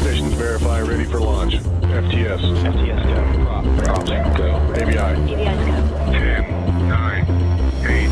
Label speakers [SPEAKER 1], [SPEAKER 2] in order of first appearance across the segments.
[SPEAKER 1] Stations verify, ready for launch. FTS.
[SPEAKER 2] FTS go. Props go.
[SPEAKER 1] ABI.
[SPEAKER 3] ABI's go.
[SPEAKER 1] 10, 9, 8,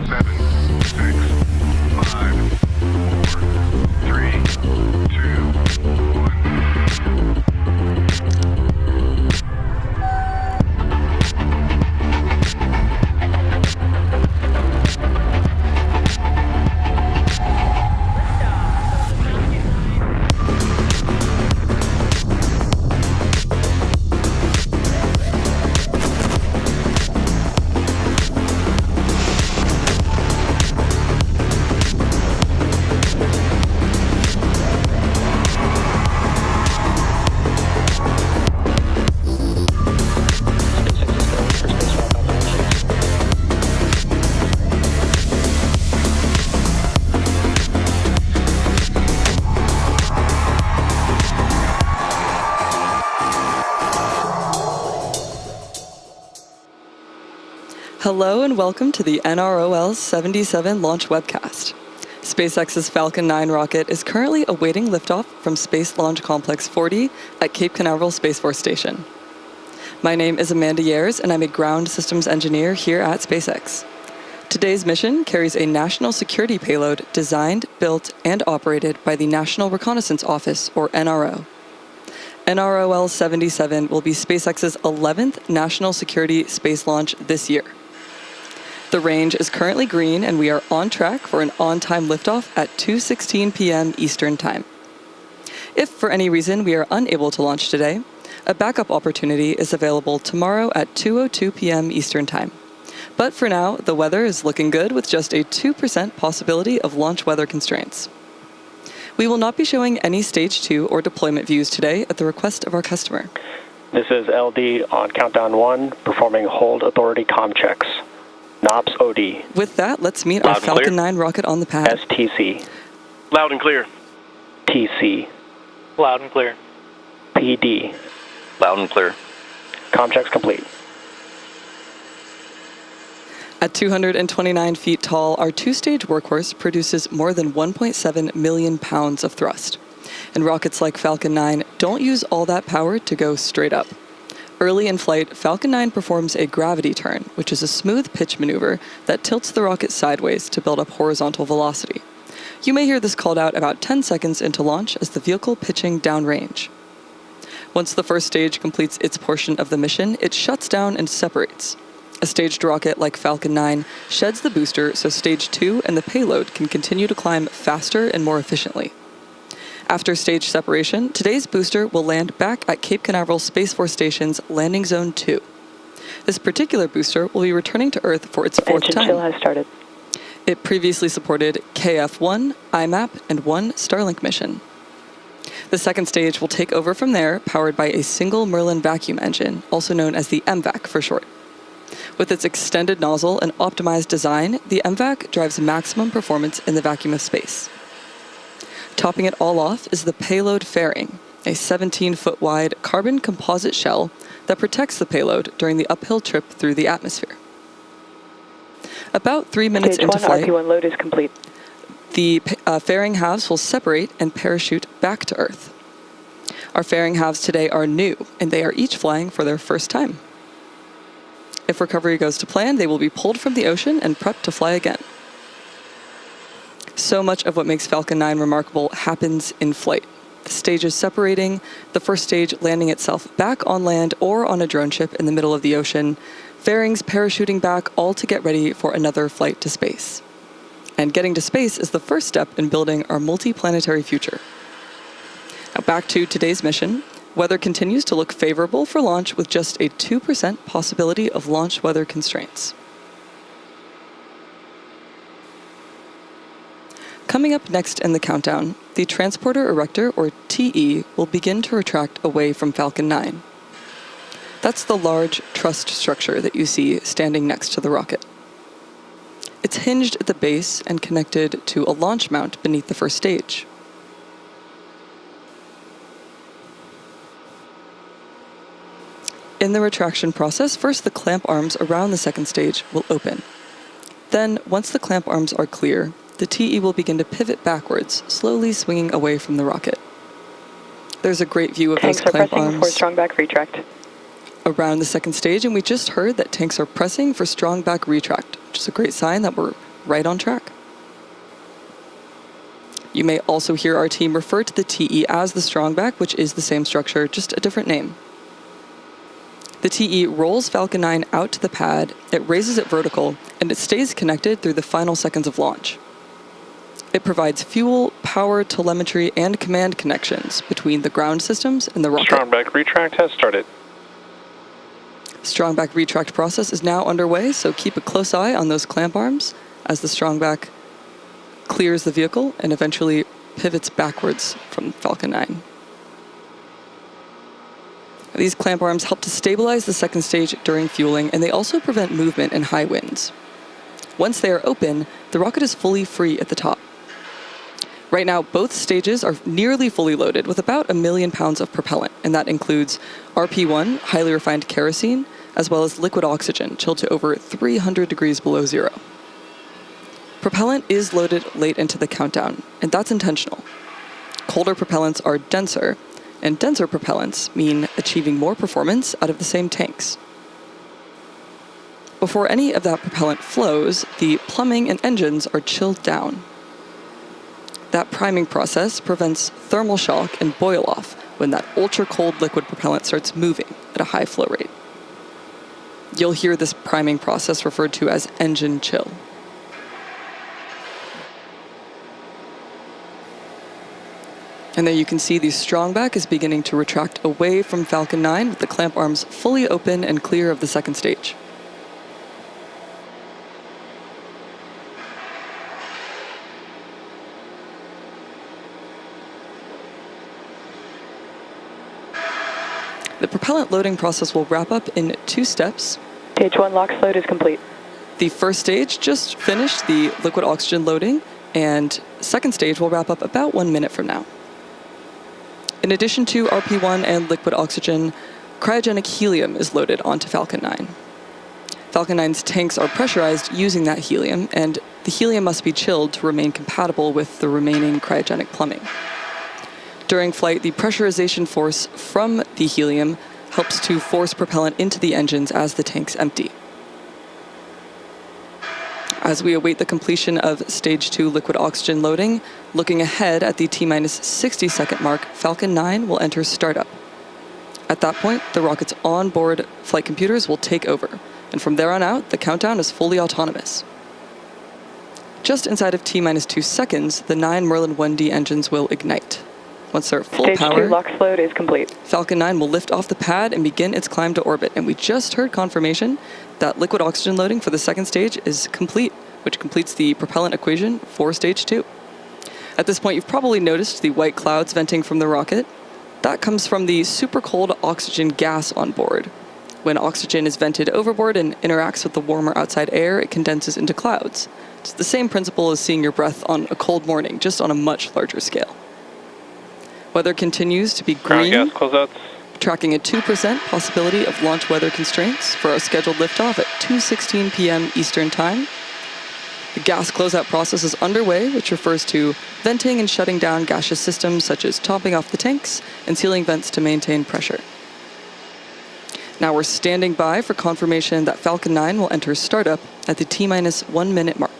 [SPEAKER 1] 7, 6, 5, 4, 3, 2, 1.
[SPEAKER 4] Hello and welcome to the NROL-77 launch webcast. SpaceX's Falcon 9 rocket is currently awaiting liftoff from Space Launch Complex 40 at Cape Canaveral Space Force Station. My name is Amanda Yares and I'm a ground systems engineer here at SpaceX. Today's mission carries a national security payload designed, built, and operated by the National Reconnaissance Office, or NRO. NROL-77 will be SpaceX's 11th national security space launch this year. The range is currently green, and we are on track for an on-time liftoff at 2:16 p.m. Eastern Time. If for any reason we are unable to launch today, a backup opportunity is available tomorrow at 2:02 p.m. Eastern Time. But for now, the weather is looking good with just a 2% possibility of launch weather constraints. We will not be showing any Stage 2 or deployment views today at the request of our customer.
[SPEAKER 2] This is LD on countdown 1, performing hold authority comm checks. NOPS OD.
[SPEAKER 4] With that, let's meet our Falcon 9 rocket on the pad.
[SPEAKER 2] STC.
[SPEAKER 1] Loud and clear.
[SPEAKER 2] TC.
[SPEAKER 5] Loud and clear.
[SPEAKER 2] PD.
[SPEAKER 5] Loud and clear.
[SPEAKER 2] Comm checks complete.
[SPEAKER 4] At 229 feet tall, our two-stage workhorse produces more than 1.7 million pounds of thrust. And rockets like Falcon 9 don't use all that power to go straight up. Early in flight, Falcon 9 performs a gravity turn, which is a smooth pitch maneuver that tilts the rocket sideways to build up horizontal velocity. You may hear this called out about 10 seconds into launch as the vehicle pitching downrange. Once the first stage completes its portion of the mission, it shuts down and separates. A staged rocket like Falcon 9 sheds the booster so Stage 2 and the payload can continue to climb faster and more efficiently. After stage separation, today's booster will land back at Cape Canaveral Space Force Station's Landing Zone 2. This particular booster will be returning to Earth for its fourth time.
[SPEAKER 3] Engine chill has started.
[SPEAKER 4] It previously supported KF-1, IMAP, and one Starlink mission. The second stage will take over from there, powered by a single Merlin vacuum engine, also known as the MVAC for short. With its extended nozzle and optimized design, the MVAC drives maximum performance in the vacuum of space. Topping it all off is the payload fairing, a 17-foot wide carbon composite shell that protects the payload during the uphill trip through the atmosphere. About 3 minutes into flight,
[SPEAKER 3] RP1 load is complete.
[SPEAKER 4] the fairing halves will separate and parachute back to Earth. Our fairing halves today are new, and they are each flying for their first time. If recovery goes to plan, they will be pulled from the ocean and prepped to fly again. So much of what makes Falcon 9 remarkable happens in flight. The stages separating, the first stage landing itself back on land or on a drone ship in the middle of the ocean, fairings parachuting back, all to get ready for another flight to space. And getting to space is the first step in building our multi-planetary future. Now back to today's mission. Weather continues to look favorable for launch with just a 2% possibility of launch weather constraints. Coming up next in the countdown, the Transporter Erector, or TE, will begin to retract away from Falcon 9. That's the large truss structure that you see standing next to the rocket. It's hinged at the base and connected to a launch mount beneath the first stage. In the retraction process, first the clamp arms around the second stage will open. Then, once the clamp arms are clear, the TE will begin to pivot backwards, slowly swinging away from the rocket. There's a great view of
[SPEAKER 3] Tanks
[SPEAKER 4] those
[SPEAKER 3] are
[SPEAKER 4] clamp
[SPEAKER 3] pressing for
[SPEAKER 4] arms
[SPEAKER 3] Strongback retract.
[SPEAKER 4] around the second stage, and we just heard that tanks are pressing for Strongback retract, which is a great sign that we're right on track. You may also hear our team refer to the TE as the Strongback, which is the same structure, just a different name. The TE rolls Falcon 9 out to the pad, it raises it vertical, and it stays connected through the final seconds of launch. It provides fuel, power, telemetry, and command connections between the ground systems and the rocket.
[SPEAKER 5] Strongback retract has started.
[SPEAKER 4] Strongback retract process is now underway, so keep a close eye on those clamp arms as the Strongback clears the vehicle and eventually pivots backwards from Falcon 9. These clamp arms help to stabilize the second stage during fueling, and they also prevent movement in high winds. Once they are open, the rocket is fully free at the top. Right now, both stages are nearly fully loaded with about 1 million pounds of propellant, and that includes RP1, highly refined kerosene, as well as liquid oxygen, chilled to over 300 degrees below zero. Propellant is loaded late into the countdown, and that's intentional. Colder propellants are denser, and denser propellants mean achieving more performance out of the same tanks. Before any of that propellant flows, the plumbing and engines are chilled down. That priming process prevents thermal shock and boil-off when that ultra-cold liquid propellant starts moving at a high flow rate. You'll hear this priming process referred to as engine chill. And there you can see the Strongback is beginning to retract away from Falcon 9 with the clamp arms fully open and clear of the second stage. The propellant loading process will wrap up in 2 steps.
[SPEAKER 3] Stage 1 LOX load is complete.
[SPEAKER 4] The first stage just finished the liquid oxygen loading, and second stage will wrap up about 1 minute from now. In addition to RP1 and liquid oxygen, cryogenic helium is loaded onto Falcon 9. Falcon 9's tanks are pressurized using that helium, and the helium must be chilled to remain compatible with the remaining cryogenic plumbing. During flight, the pressurization force from the helium helps to force propellant into the engines as the tanks empty. As we await the completion of Stage 2 liquid oxygen loading, looking ahead at the T-minus 60 second mark, Falcon 9 will enter startup. At that point, the rocket's onboard flight computers will take over, and from there on out, the countdown is fully autonomous. Just inside of T-minus 2 seconds, the 9 Merlin 1D engines will ignite. Once they're at full
[SPEAKER 3] Stage
[SPEAKER 4] power,
[SPEAKER 3] 2 LOX load is complete.
[SPEAKER 4] Falcon 9 will lift off the pad and begin its climb to orbit. And we just heard confirmation that liquid oxygen loading for the second stage is complete, which completes the propellant equation for Stage 2. At this point, you've probably noticed the white clouds venting from the rocket. That comes from the super cold oxygen gas on board. When oxygen is vented overboard and interacts with the warmer outside air, it condenses into clouds. It's the same principle as seeing your breath on a cold morning, just on a much larger scale. Weather continues to be green,
[SPEAKER 5] Ground gas closeouts.
[SPEAKER 4] tracking a 2% possibility of launch weather constraints for our scheduled liftoff at 2:16 p.m. Eastern Time. The gas closeout process is underway, which refers to venting and shutting down gaseous systems such as topping off the tanks and sealing vents to maintain pressure. Now we're standing by for confirmation that Falcon 9 will enter startup at the T-minus 1 minute mark.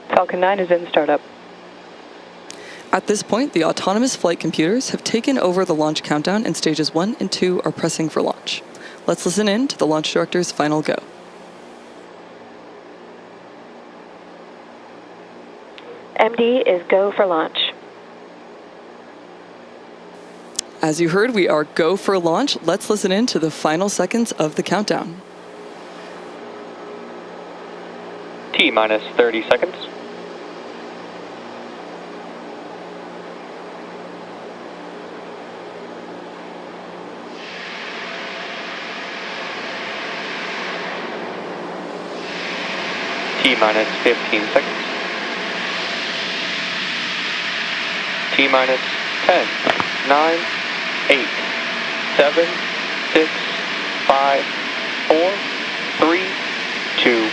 [SPEAKER 3] Falcon 9 is in startup.
[SPEAKER 4] At this point, the autonomous flight computers have taken over the launch countdown, and stages 1 and 2 are pressing for launch. Let's listen in to the launch director's final go.
[SPEAKER 3] MD is go for launch.
[SPEAKER 4] As you heard, we are go for launch. Let's listen in to the final seconds of the countdown.
[SPEAKER 2] T-minus 30 seconds. T-minus 15 seconds. T-minus 10, 9, 8, 7, 6, 5, 4, 3, 2,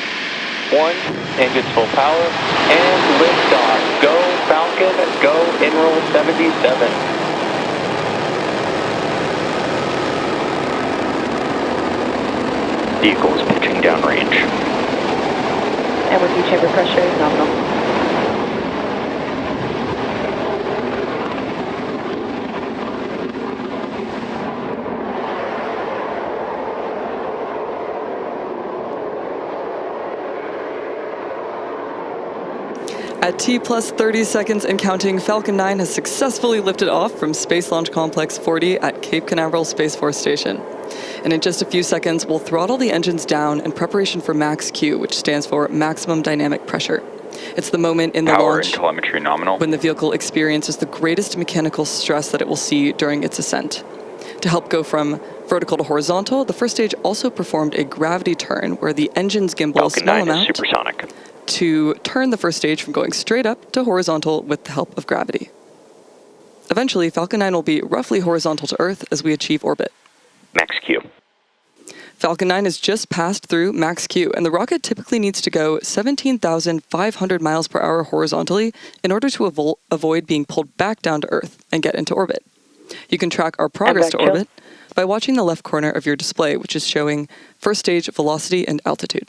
[SPEAKER 2] 1, engines full power, and liftoff. Go Falcon, go NROL-77. Vehicle is pitching downrange.
[SPEAKER 3] And with you, chamber pressure is nominal.
[SPEAKER 4] At T plus 30 seconds and counting, Falcon 9 has successfully lifted off from Space Launch Complex 40 at Cape Canaveral Space Force Station. And in just a few seconds, we'll throttle the engines down in preparation for Max Q, which stands for Maximum Dynamic Pressure. It's the moment in the
[SPEAKER 5] Power
[SPEAKER 4] launch
[SPEAKER 5] and telemetry nominal.
[SPEAKER 4] when the vehicle experiences the greatest mechanical stress that it will see during its ascent. To help go from vertical to horizontal, the first stage also performed a gravity turn where the engine's gimbal a
[SPEAKER 2] Falcon
[SPEAKER 4] small
[SPEAKER 2] 9 is
[SPEAKER 4] amount
[SPEAKER 2] supersonic.
[SPEAKER 4] to turn the first stage from going straight up to horizontal with the help of gravity. Eventually, Falcon 9 will be roughly horizontal to Earth as we achieve orbit.
[SPEAKER 2] Max Q.
[SPEAKER 4] Falcon 9 has just passed through Max Q, and the rocket typically needs to go 17,500 miles per hour horizontally in order to avoid being pulled back down to Earth and get into orbit. You can track our progress to orbit by watching the left corner of your display, which is showing first stage velocity and altitude.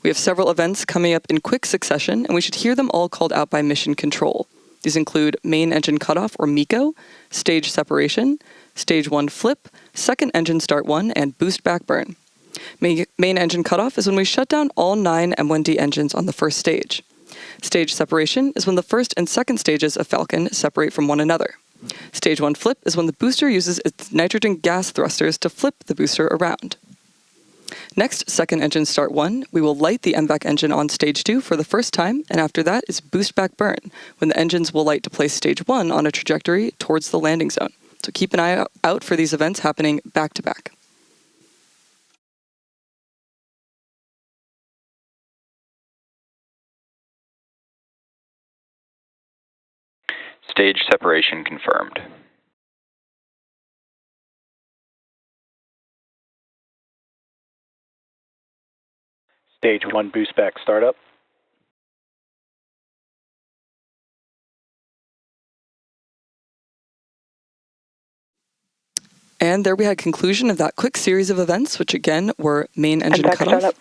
[SPEAKER 4] We have several events coming up in quick succession, and we should hear them all called out by mission control. These include main engine cutoff, or MECO, stage separation, stage 1 flip, second engine start 1, and boost back burn. Main engine cutoff is when we shut down all 9 M1D engines on the first stage. Stage separation is when the first and second stages of Falcon separate from one another. Stage 1 flip is when the booster uses its nitrogen gas thrusters to flip the booster around. Next, second engine start 1, we will light the MVAC engine on stage 2 for the first time, and after that is boost back burn, when the engines will light to place stage 1 on a trajectory towards the landing zone. So keep an eye out for these events happening back to back.
[SPEAKER 5] Stage separation confirmed.
[SPEAKER 2] Stage 1 boost back startup.
[SPEAKER 4] And there we had conclusion of that quick series of events, which again were main engine
[SPEAKER 3] MVAC
[SPEAKER 4] cutoff,
[SPEAKER 3] startup.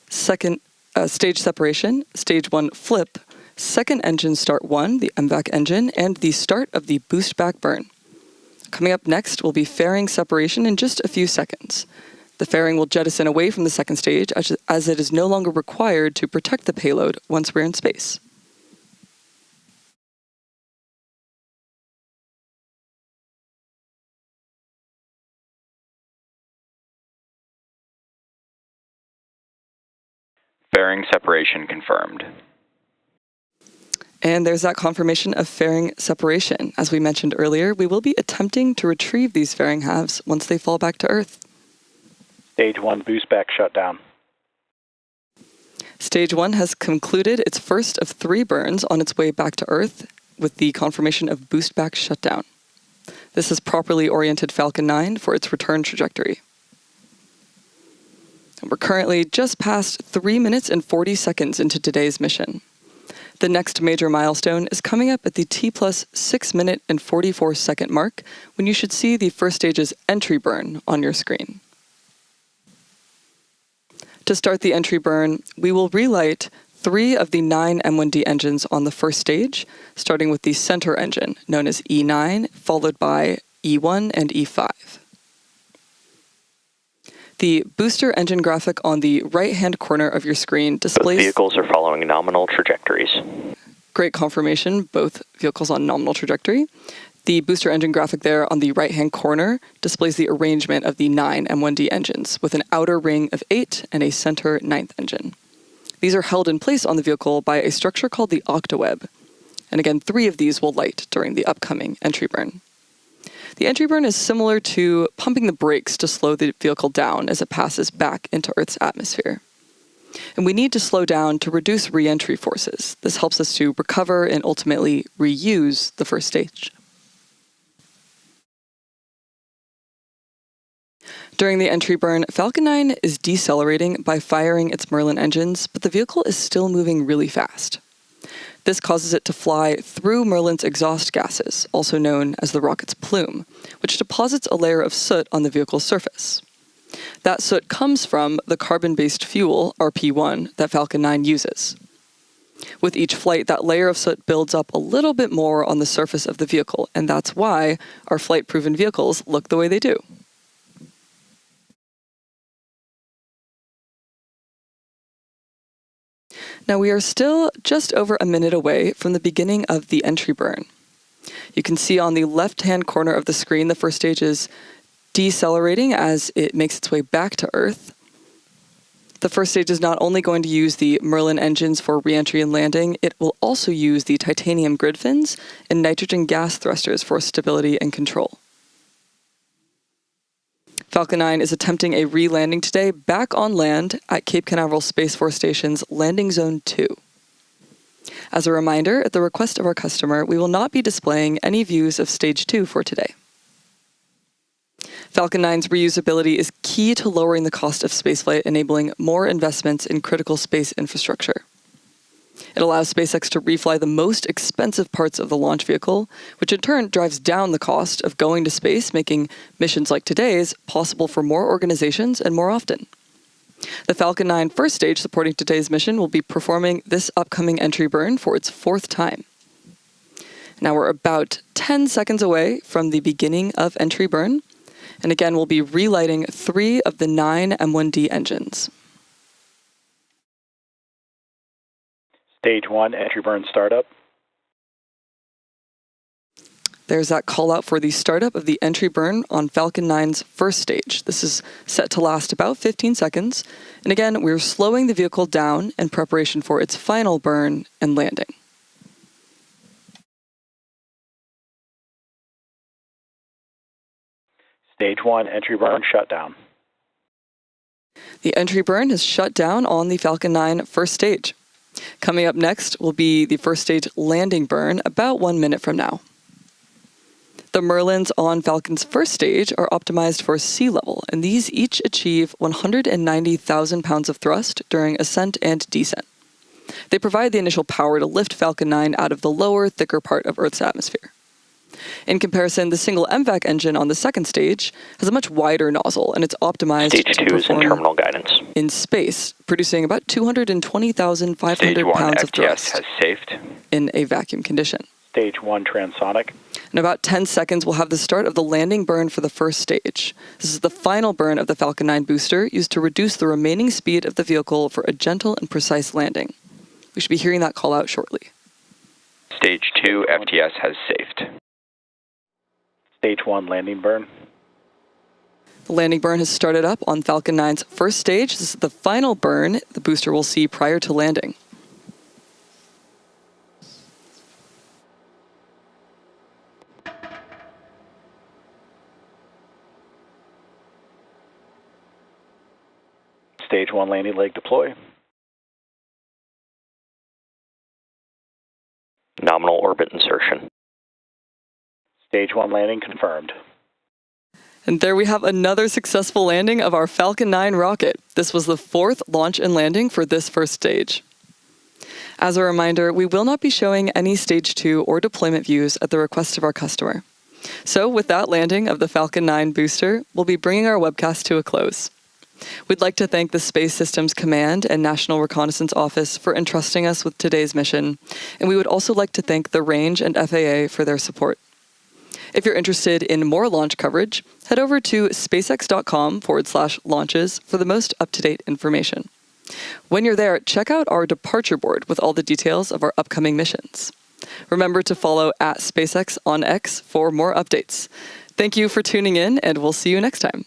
[SPEAKER 4] second stage separation, stage 1 flip, second engine start 1, the MVAC engine, and the start of the boost back burn. Coming up next will be fairing separation in just a few seconds. The fairing will jettison away from the second stage as it is no longer required to protect the payload once we're in space.
[SPEAKER 5] Fairing separation confirmed.
[SPEAKER 4] And there's that confirmation of fairing separation. As we mentioned earlier, we will be attempting to retrieve these fairing halves once they fall back to Earth.
[SPEAKER 2] Stage 1 boost back shutdown.
[SPEAKER 4] Stage 1 has concluded its first of 3 burns on its way back to Earth with the confirmation of boost back shutdown. This has properly oriented Falcon 9 for its return trajectory. And we're currently just past 3 minutes and 40 seconds into today's mission. The next major milestone is coming up at the T plus 6 minute and 44 second mark, when you should see the first stage's entry burn on your screen. To start the entry burn, we will relight 3 of the 9 M1D engines on the first stage, starting with the center engine, known as E9, followed by E1 and E5. The booster engine graphic on the right-hand corner of your screen displays...
[SPEAKER 2] Both vehicles are following nominal trajectories.
[SPEAKER 4] Great confirmation, both vehicles on nominal trajectory. The booster engine graphic there on the right-hand corner displays the arrangement of the 9 M1D engines, with an outer ring of 8 and a center 9th engine. These are held in place on the vehicle by a structure called the octaweb. And again, 3 of these will light during the upcoming entry burn. The entry burn is similar to pumping the brakes to slow the vehicle down as it passes back into Earth's atmosphere. And we need to slow down to reduce re-entry forces. This helps us to recover and ultimately reuse the first stage. During the entry burn, Falcon 9 is decelerating by firing its Merlin engines, but the vehicle is still moving really fast. This causes it to fly through Merlin's exhaust gases, also known as the rocket's plume, which deposits a layer of soot on the vehicle's surface. That soot comes from the carbon-based fuel, RP1, that Falcon 9 uses. With each flight, that layer of soot builds up a little bit more on the surface of the vehicle, and that's why our flight-proven vehicles look the way they do. Now we are still just over a minute away from the beginning of the entry burn. You can see on the left-hand corner of the screen the first stage is decelerating as it makes its way back to Earth. The first stage is not only going to use the Merlin engines for re-entry and landing, it will also use the titanium grid fins and nitrogen gas thrusters for stability and control. Falcon 9 is attempting a re-landing today back on land at Cape Canaveral Space Force Station's Landing Zone 2. As a reminder, at the request of our customer, we will not be displaying any views of Stage 2 for today. Falcon 9's reusability is key to lowering the cost of spaceflight, enabling more investments in critical space infrastructure. It allows SpaceX to refly the most expensive parts of the launch vehicle, which in turn drives down the cost of going to space, making missions like today's possible for more organizations and more often. The Falcon 9 first stage supporting today's mission will be performing this upcoming entry burn for its 4th time. Now we're about 10 seconds away from the beginning of entry burn, and again we'll be relighting 3 of the 9 M1D engines.
[SPEAKER 2] Stage 1, entry burn startup.
[SPEAKER 4] There's that call out for the startup of the entry burn on Falcon 9's first stage. This is set to last about 15 seconds. And again, we're slowing the vehicle down in preparation for its final burn and landing.
[SPEAKER 2] Stage 1, entry burn shutdown.
[SPEAKER 4] The entry burn has shut down on the Falcon 9 first stage. Coming up next will be the first stage landing burn about 1 minute from now. The Merlins on Falcon's first stage are optimized for sea level, and these each achieve 190,000 pounds of thrust during ascent and descent. They provide the initial power to lift Falcon 9 out of the lower, thicker part of Earth's atmosphere. In comparison, the single MVAC engine on the second stage has a much wider nozzle, and it's optimized
[SPEAKER 5] Stage 2 is in terminal guidance.
[SPEAKER 4] in space, producing about 220,500 pounds of thrust
[SPEAKER 5] Stage 1 FTS has safed.
[SPEAKER 4] in a vacuum condition.
[SPEAKER 2] Stage 1, transonic.
[SPEAKER 4] In about 10 seconds, we'll have the start of the landing burn for the first stage. This is the final burn of the Falcon 9 booster, used to reduce the remaining speed of the vehicle for a gentle and precise landing. We should be hearing that call out shortly.
[SPEAKER 5] Stage 2 FTS has safed.
[SPEAKER 2] Stage 1, landing burn.
[SPEAKER 4] The landing burn has started up on Falcon 9's first stage. This is the final burn the booster will see prior to landing.
[SPEAKER 2] Stage 1, landing leg deploy.
[SPEAKER 5] Nominal orbit insertion.
[SPEAKER 2] Stage 1 landing confirmed.
[SPEAKER 4] And there we have another successful landing of our Falcon 9 rocket. This was the 4th launch and landing for this first stage. As a reminder, we will not be showing any Stage 2 or deployment views at the request of our customer. So with that landing of the Falcon 9 booster, we'll be bringing our webcast to a close. We'd like to thank the Space Systems Command and National Reconnaissance Office for entrusting us with today's mission, and we would also like to thank the Range and FAA for their support. If you're interested in more launch coverage, head over to spacex.com/launches for the most up-to-date information. When you're there, check out our departure board with all the details of our upcoming missions. Remember to follow @SpaceX on X for more updates. Thank you for tuning in, and we'll see you next time.